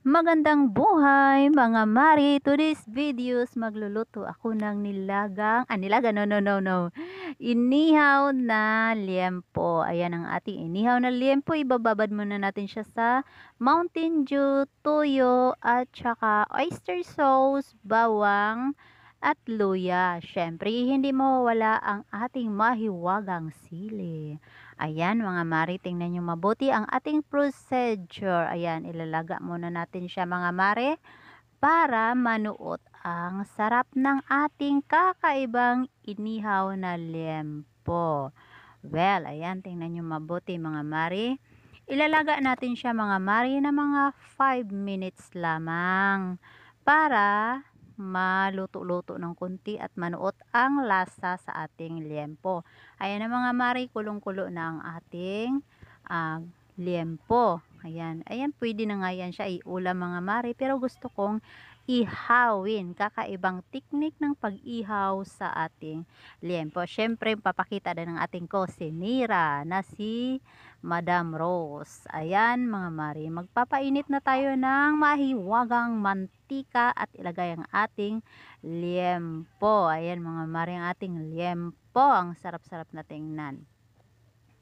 Magandang buhay mga mari! Today's videos magluluto ako ng nilaga, no. Inihaw na liempo. Ayan ang ating inihaw na liempo. Ibababad muna natin siya sa Mountain Dew, toyo, at saka oyster sauce, bawang, at luya. Syempre, hindi mawawala ang ating mahiwagang sili. Ayan mga mari, tingnan nyo mabuti ang ating procedure. Ayan, ilalaga muna natin siya mga mari para manuot ang sarap ng ating kakaibang inihaw na liempo. Well, ayan, tingnan nyo mabuti mga mari. Ilalaga natin siya mga mari na mga 5 minutes lamang para maluto-luto ng kunti at manuot ang lasa sa ating liempo. Ayan na mga mari, kulong-kulo na ang ating ah, liempo. Ayan, ayan, pwede na nga yan siya iulam mga mari, pero gusto kong ihawin. Kakaibang teknik ng pag-ihaw sa ating liempo. Syempre, papakita din ng ating kusinira na si Madam Rose. Ayan mga mari, magpapainit na tayo ng mahiwagang mantika at ilagay ang ating liempo. Ayan mga mari, ang ating liempo. Ang sarap-sarap na tingnan.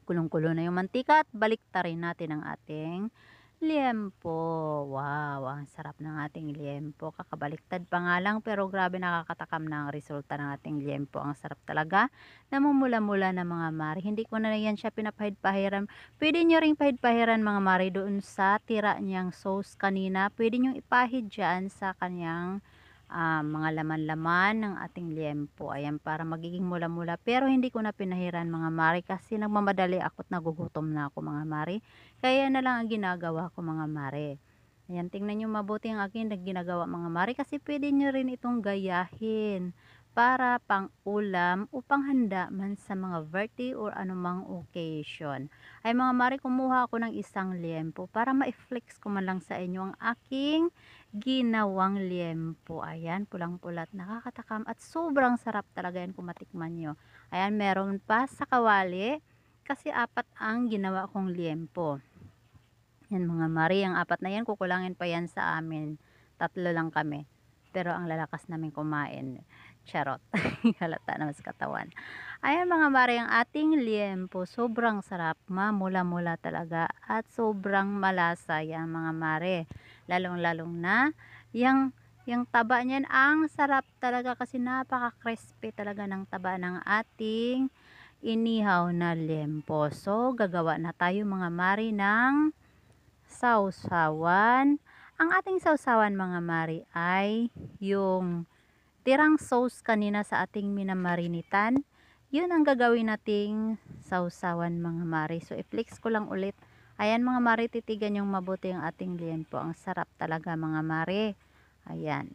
Kulong-kulo na yung mantika at baliktarin natin ang ating liempo. Wow, ang sarap ng ating liempo. Kakabaliktad pa nga lang pero grabe, nakakatakam na ang resulta ng ating liempo. Ang sarap talaga. Namumula-mula na mga mari. Hindi ko na yan siya pinapahid-pahiran. Pwede nyo ring pahid-pahiran mga mari doon sa tira niyang sauce kanina. Pwede nyo ipahid dyan sa kanyang mga laman-laman ng ating liempo. Ayan, para magiging mula-mula. Pero hindi ko na pinahiran mga mari kasi nagmamadali ako at nagugutom na ako mga mari. Kaya na lang ang ginagawa ko mga mari. Ayan, tingnan nyo mabuti ang akin ginagawa mga mari kasi pwede nyo rin itong gayahin para pang ulam o panghanda man sa mga birthday or anumang occasion. Ay mga mari, kumuha ako ng isang liempo para ma-flex ko man lang sa inyo ang aking ginawang liempo. Ayan, pulang-pula at nakakatakam at sobrang sarap talaga yan kung matikman nyo. Ayan, meron pa sa kawali kasi 4 ang ginawa kong liempo. Yan mga mari, ang 4 na yan kukulangin pa yan sa amin. 3 lang kami. Pero ang lalakas namin kumain. Charot. Halata naman sa katawan. Ayan mga mari, ang ating liempo. Sobrang sarap. Mamula-mula talaga. At sobrang malasa yan mga mari. Lalong-lalong na yung taba niyan, ang sarap talaga kasi napaka-crispy talaga ng taba ng ating inihaw na liempo. So, gagawa na tayo mga mari ng sausawan. Ang ating sausawan mga mari ay yung tirang sauce kanina sa ating minamarinitan. Yun ang gagawin nating sausawan mga mari. So i-flex ko lang ulit. Ayan mga mari, titigan yung mabuti ang ating liempo. Ang sarap talaga mga mari. Ayan.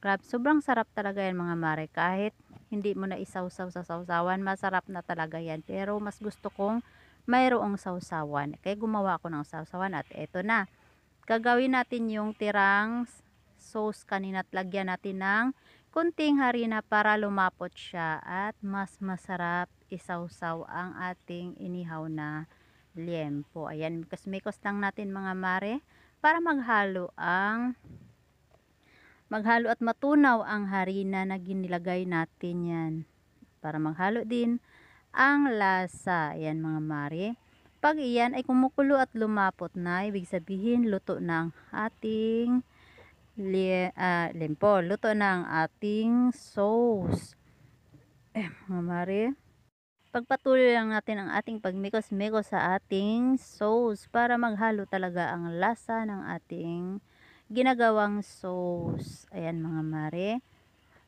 Grabe, sobrang sarap talaga yan mga mari. Kahit hindi mo na isawsaw sa sausawan, masarap na talaga yan. Pero mas gusto kong mayroong sausawan. Kaya gumawa ako ng sausawan at eto na. Gagawin natin yung tirang sauce kanina at lagyan natin ng kunting harina para lumapot siya at mas masarap isawsaw ang ating inihaw na liempo. Ayan, mikos-mikos lang natin mga mare para maghalo at matunaw ang harina na ginilagay natin yan. Para maghalo din ang lasa. Ayan mga mare. Pag iyan ay kumukulo at lumapot na, ibig sabihin luto na ang ating lempo. Luto na ang ating sauce. Mga mare. Pagpatuloy lang natin ang ating pagmikos-mikos sa ating sauce para maghalo talaga ang lasa ng ating ginagawang sauce. Ayan mga mare.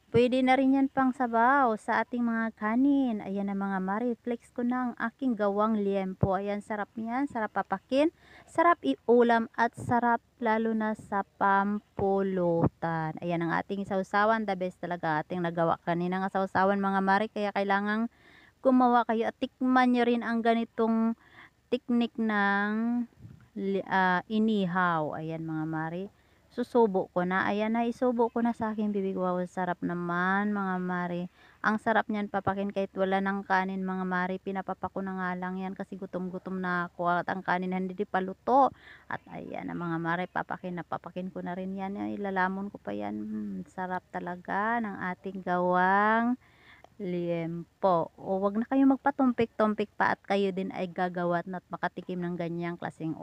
Pwede na rin yan pang sabaw sa ating mga kanin. Ayan na mga mare, flex ko na ang aking gawang liempo. Ayan, sarap niyan, sarap papakin, sarap iulam at sarap lalo na sa pampulutan. Ayan ang ating sausawan, the best talaga ating nagawa kanina nga sausawan mga mare. Kaya kailangang gumawa kayo at tikman nyo rin ang ganitong teknik ng inihaw. Ayan mga mare. Susubo ko na. Ayan na, isubo ko na sa aking bibig. Wow, sarap naman mga mare. Ang sarap niyan papakin kahit wala ng kanin mga mare, pinapapa ko na nga lang yan kasi gutom-gutom na ako at ang kanin hindi pa luto. At ayan na mga mare, papakin ko na rin yan, ay ilalamon ko pa yan. Sarap talaga ng ating gawang liempo. O wag na kayong magpatumpik-tumpik pa at kayo din ay gagawa at makatikim ng ganyang klaseng